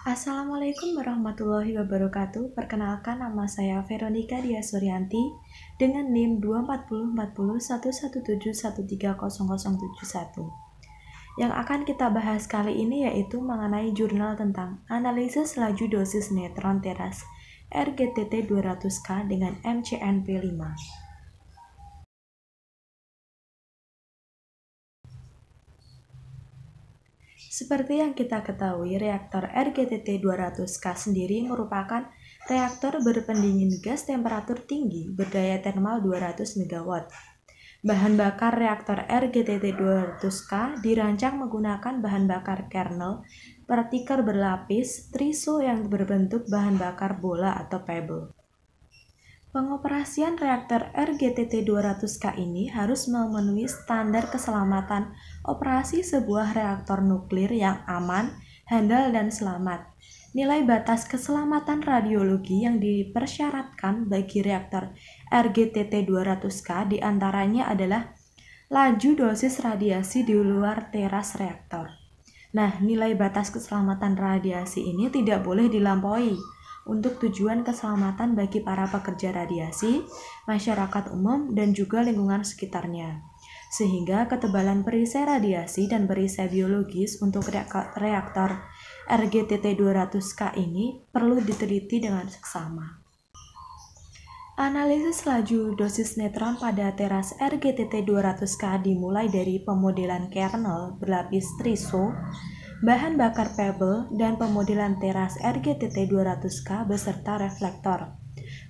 Assalamualaikum warahmatullahi wabarakatuh. Perkenalkan, nama saya Veronica Dia Suryanti dengan NIM 240401177130071. Yang akan kita bahas kali ini yaitu mengenai jurnal tentang analisis laju dosis neutron teras RGTT 200K dengan MCNP5. Seperti yang kita ketahui, reaktor RGTT 200K sendiri merupakan reaktor berpendingin gas temperatur tinggi berdaya termal 200 MW. Bahan bakar reaktor RGTT 200K dirancang menggunakan bahan bakar kernel partikel berlapis TRISO yang berbentuk bahan bakar bola atau pebble. Pengoperasian reaktor RGTT 200K ini harus memenuhi standar keselamatan operasi sebuah reaktor nuklir yang aman, handal, dan selamat. Nilai batas keselamatan radiologi yang dipersyaratkan bagi reaktor RGTT 200K diantaranya adalah laju dosis radiasi di luar teras reaktor. Nah, nilai batas keselamatan radiasi ini tidak boleh dilampaui untuk tujuan keselamatan bagi para pekerja radiasi, masyarakat umum, dan juga lingkungan sekitarnya. Sehingga ketebalan perisai radiasi dan perisai biologis untuk reaktor RGTT 200K ini perlu diteliti dengan seksama. Analisis laju dosis neutron pada teras RGTT 200K dimulai dari pemodelan kernel berlapis TRISO, bahan bakar pebble, dan pemodelan teras RGTT 200K beserta reflektor,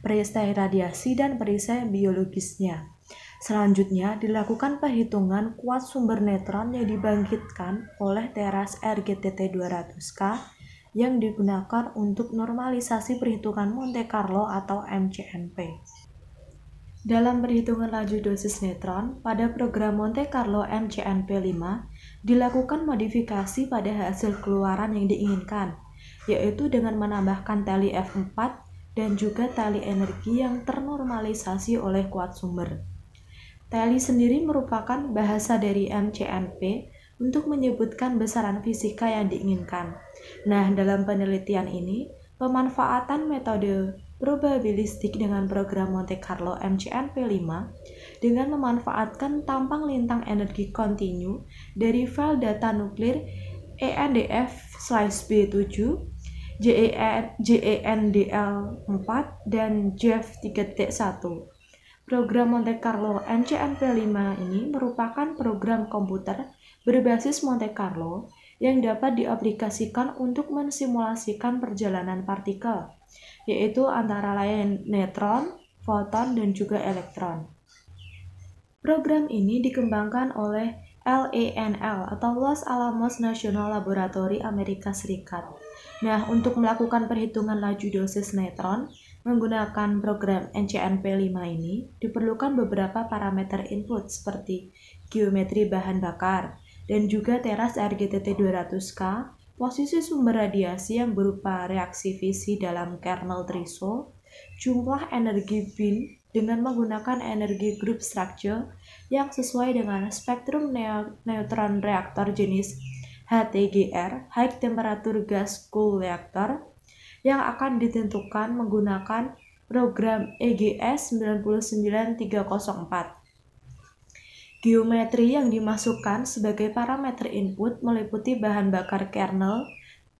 perisai radiasi, dan perisai biologisnya. Selanjutnya dilakukan perhitungan kuat sumber neutron yang dibangkitkan oleh teras RGTT 200K yang digunakan untuk normalisasi perhitungan Monte Carlo atau MCNP. Dalam perhitungan laju dosis neutron, pada program Monte Carlo MCNP5 dilakukan modifikasi pada hasil keluaran yang diinginkan, yaitu dengan menambahkan tali F4 dan juga tali energi yang ternormalisasi oleh kuat sumber. Tali sendiri merupakan bahasa dari MCNP untuk menyebutkan besaran fisika yang diinginkan. Nah, dalam penelitian ini, pemanfaatan metode probabilistik dengan program Monte Carlo MCNP5 dengan memanfaatkan tampang lintang energi kontinu dari file data nuklir ENDF/B7, JENDL4, dan JEF3T1. Program Monte Carlo MCNP5 ini merupakan program komputer berbasis Monte Carlo yang dapat diaplikasikan untuk mensimulasikan perjalanan partikel, yaitu antara lain neutron, foton, dan juga elektron. Program ini dikembangkan oleh LANL atau Los Alamos National Laboratory Amerika Serikat. Nah, untuk melakukan perhitungan laju dosis neutron menggunakan program MCNP5 ini diperlukan beberapa parameter input seperti geometri bahan bakar dan juga teras RGTT 200K, posisi sumber radiasi yang berupa reaksi fisi dalam kernel TRISO, jumlah energi bin dengan menggunakan energi group structure yang sesuai dengan spektrum neutron reaktor jenis HTGR, High Temperature Gas Cool Reactor, yang akan ditentukan menggunakan program EGS 99304. Geometri yang dimasukkan sebagai parameter input meliputi bahan bakar kernel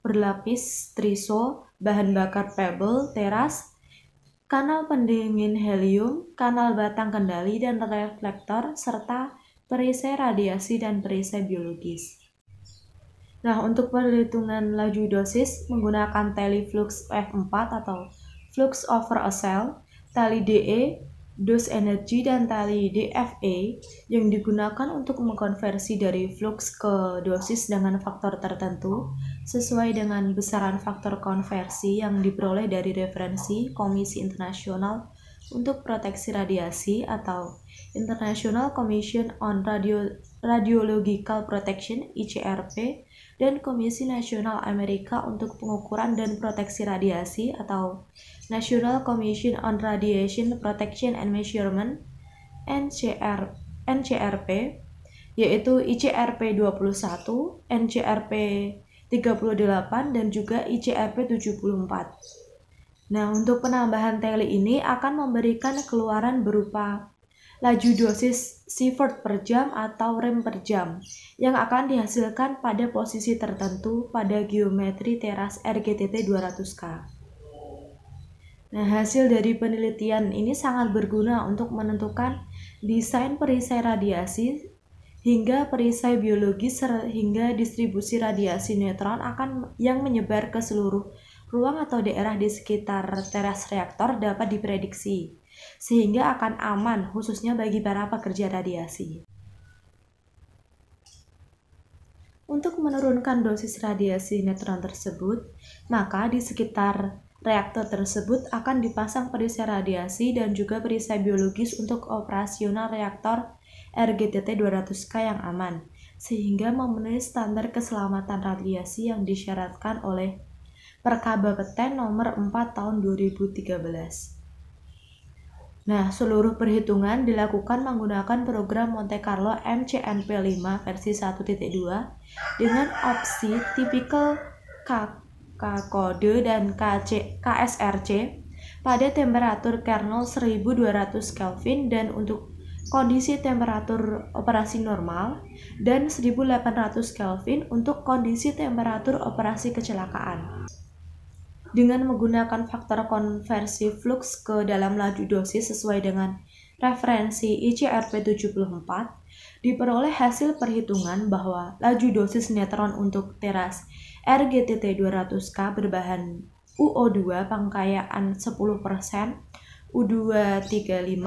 berlapis TRISO, bahan bakar pebble teras, kanal pendingin helium, kanal batang kendali dan reflektor, serta perisai radiasi dan perisai biologis. Nah, untuk perhitungan laju dosis menggunakan tali flux F4 atau flux over a cell, tali DE, dose energy, dan tali DFA yang digunakan untuk mengkonversi dari flux ke dosis dengan faktor tertentu sesuai dengan besaran faktor konversi yang diperoleh dari referensi Komisi Internasional untuk Proteksi Radiasi atau International Commission on Radiological Protection (ICRP) dan Komisi Nasional Amerika untuk Pengukuran dan Proteksi Radiasi atau National Commission on Radiation Protection and Measurement NCRP, yaitu ICRP 21, NCRP 38 dan juga ICRP 74. Nah, untuk penambahan teli ini akan memberikan keluaran berupa laju dosis sievert per jam atau rem per jam yang akan dihasilkan pada posisi tertentu pada geometri teras RGTT 200K. Nah, hasil dari penelitian ini sangat berguna untuk menentukan desain perisai radiasi hingga perisai biologis hingga distribusi radiasi neutron yang menyebar ke seluruh ruang atau daerah di sekitar teras reaktor dapat diprediksi, sehingga akan aman khususnya bagi para pekerja radiasi. Untuk menurunkan dosis radiasi neutron tersebut, maka di sekitar reaktor tersebut akan dipasang perisai radiasi dan juga perisai biologis untuk operasional reaktor RGTT 200K yang aman, sehingga memenuhi standar keselamatan radiasi yang disyaratkan oleh Perkabapeten nomor 4 tahun 2013. Nah, seluruh perhitungan dilakukan menggunakan program Monte Carlo MCNP5 versi 1.2 dengan opsi tipikal K-kode dan KSRC pada temperatur kernel 1200 Kelvin dan untuk kondisi temperatur operasi normal dan 1800 Kelvin untuk kondisi temperatur operasi kecelakaan. Dengan menggunakan faktor konversi flux ke dalam laju dosis sesuai dengan referensi ICRP 74, diperoleh hasil perhitungan bahwa laju dosis neutron untuk teras RGTT 200K berbahan UO2 pengkayaan 10% U235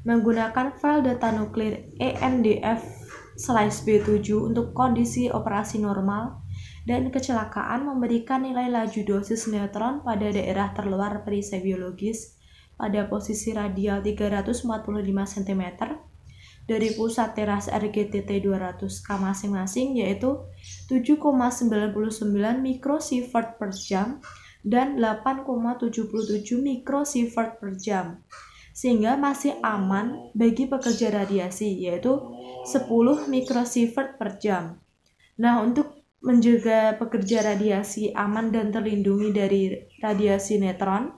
menggunakan file data nuklir ENDF/B7 untuk kondisi operasi normal dan kecelakaan memberikan nilai laju dosis neutron pada daerah terluar perisai biologis pada posisi radial 345 cm dari pusat teras RGTT 200K masing-masing, yaitu 7,99 mikrosievert per jam dan 8,77 mikrosievert per jam, sehingga masih aman bagi pekerja radiasi, yaitu 10 mikrosievert per jam. Nah, untuk menjaga pekerja radiasi aman dan terlindungi dari radiasi neutron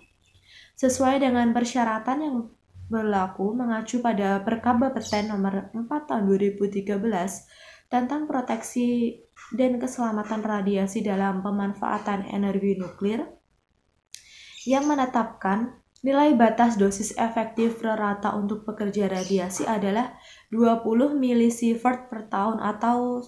sesuai dengan persyaratan yang berlaku mengacu pada Perkabapeten nomor 4 tahun 2013 tentang proteksi dan keselamatan radiasi dalam pemanfaatan energi nuklir yang menetapkan nilai batas dosis efektif rata untuk pekerja radiasi adalah 20 milisievert per tahun atau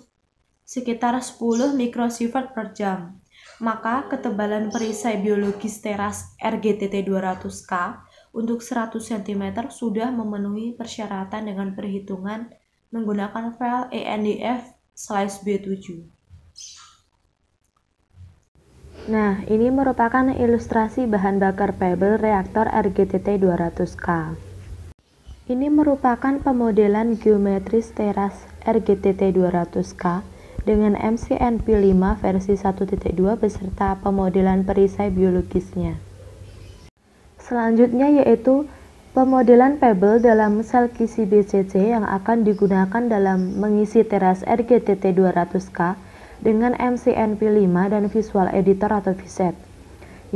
sekitar 10 mikrosievert per jam. Maka ketebalan perisai biologis teras RGTT 200K untuk 100 cm sudah memenuhi persyaratan dengan perhitungan menggunakan file ENDF/B7. Nah, ini merupakan ilustrasi bahan bakar pebble reaktor RGTT 200K. Ini merupakan pemodelan geometris teras RGTT 200K dengan MCNP5 versi 1.2 beserta pemodelan perisai biologisnya. Selanjutnya yaitu pemodelan pebble dalam sel kisi BCC yang akan digunakan dalam mengisi teras RGTT 200K dengan MCNP5 dan Visual Editor atau VSET.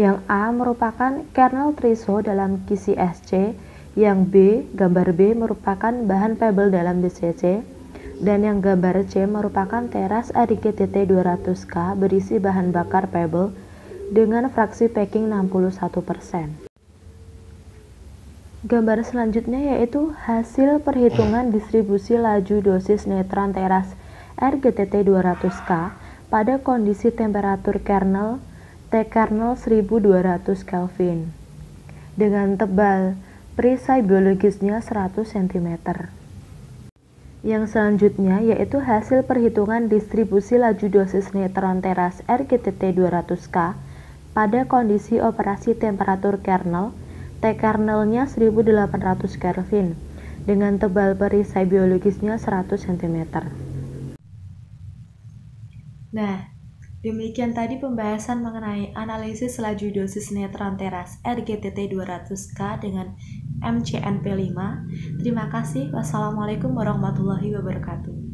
Yang A merupakan kernel triso dalam kisi SC, yang B, gambar B merupakan bahan pebble dalam BCC, dan yang gambar C merupakan teras RGTT 200K berisi bahan bakar pebble dengan fraksi packing 61%. Gambar selanjutnya yaitu hasil perhitungan distribusi laju dosis neutron teras RGTT 200K pada kondisi temperatur kernel T-kernel 1200 Kelvin dengan tebal perisai biologisnya 100 cm. Yang selanjutnya yaitu hasil perhitungan distribusi laju dosis neutron teras RGTT 200K pada kondisi operasi temperatur kernel T-kernelnya 1800 Kelvin dengan tebal perisai biologisnya 100 cm. Nah, demikian tadi pembahasan mengenai analisis laju dosis neutron teras RGTT 200K dengan MCNP5. Terima kasih. Wassalamualaikum warahmatullahi wabarakatuh.